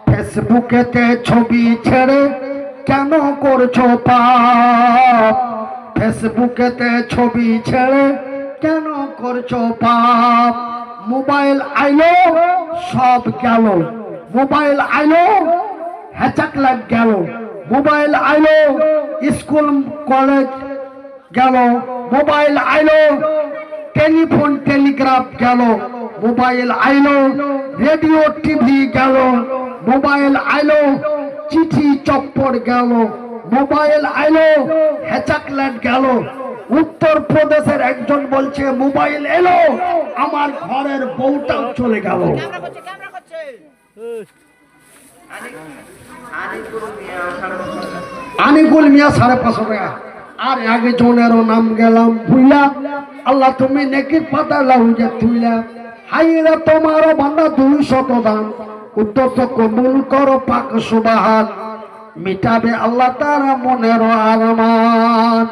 ফেসবুকেতে ছবি ছেড়ে কেন করছো পাপ? ফেসবুকেতে ছবি ছেড়ে কেন করছো পাপ? মোবাইল আইলো সব গেল, মোবাইল আইলো হ্যাচাক লাগ গেল, মোবাইল আইলো স্কুল কলেজ গেল, মোবাইল আইলো টেলিফোন টেলিগ্রাফ গেল, মোবাইল আইলো রেডিও টিভি গেল, মোবাইল আইলো চিঠি চপ্পর গেল, মোবাইল আইলো হ্যাচাকল্যান্ড গেল। উত্তর প্রদেশের একজন বলছে মোবাইল এলো আমার ঘরের বউটাও চলে গেল। আনিকুল মিয়া 550 টাকা। আর একজনেরও নাম গেলাম ভুইলা, আল্লাহ তুমি নেকির পাতা লাউজে তুইলা। হাইরা তোমারও বান্দা 200 দান, উদ্দেশ্য কবুল করো পাক সুবহান, মিটাবে আল্লাহ তারা মনের আরমান।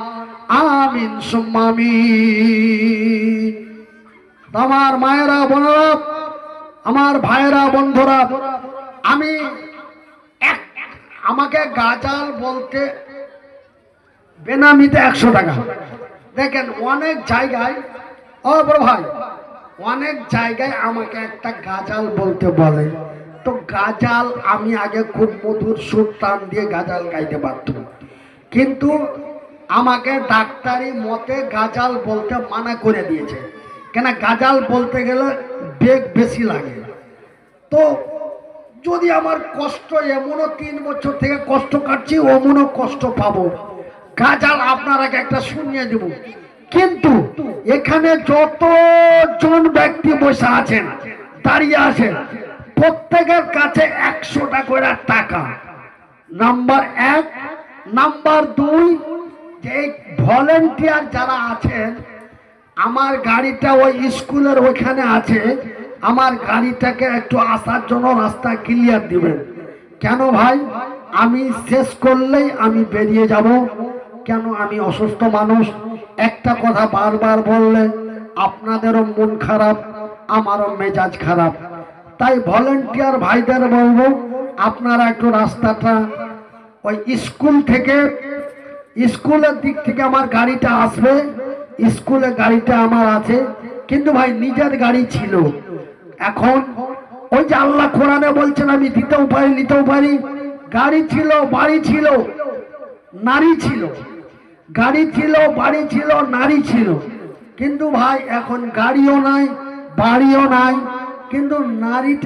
আমিন সুম্মা আমিন। আমার মায়েরা বোনেরা, আমার ভাইয়েরা বন্ধুরা, আমি আমাকে গাজাল বলতে বেনামিতে 100 টাকা। দেখেন অনেক জায়গায়, ও বড় ভাই, অনেক জায়গায় আমাকে একটা গাজাল বলতে বলে। তো গাজাল আমি আগে খুব মধুর সুর টান দিয়ে গাজাল গাইতে পারতাম, কিন্তু আমাকে ডাক্তারি মতে গাজাল বলতে মানা করে দিয়েছে। কেন গাজাল বলতে গেলে বেগ বেশি লাগে। তো যদি আমার কষ্ট এমনও 3 বছর থেকে কষ্ট কাটছি, অমনও কষ্ট পাবো, গাজাল আপনারাকে একটা শুনিয়ে দেব। কিন্তু এখানে যতজন ব্যক্তি বসে আছেন, দাঁড়িয়ে আছেন, প্রত্যেকের কাছে 100 করে টাকা। নাম্বার 1, নাম্বার 2, যে ভলেন্টিয়ার যারা আছেন, আমার গাড়িটা ওই স্কুলের ওইখানে আছে, আমার গাড়িটাকে একটু আসার জন্য রাস্তা ক্লিয়ার দিবেন। কেন ভাই, আমি শেষ করলেই আমি বেরিয়ে যাব। কেন, আমি অসুস্থ মানুষ, একটা কথা বারবার বললে আপনাদেরও মন খারাপ, আমারও মেজাজ খারাপ। তাই ভলেন্টিয়ার ভাইদের বলবো, আপনারা একটু রাস্তাটা ওই স্কুল থেকে, স্কুলের দিক থেকে আমার গাড়িটা আসবে, স্কুলে গাড়িটা আমার আছে, কিন্তু ভাই নিজের গাড়ি ছিল। এখন ওই যে আল্লাহ কোরআনে বলছেন আমি দিতেও পারি নিতেও পারি। গাড়ি ছিল, বাড়ি ছিল, নারী ছিল, গাড়ি ছিল, বাড়ি ছিল, নারী ছিল, কিন্তু ভাই এখন গাড়িও নাই, বাড়িও নাই, কিন্তু নারীটা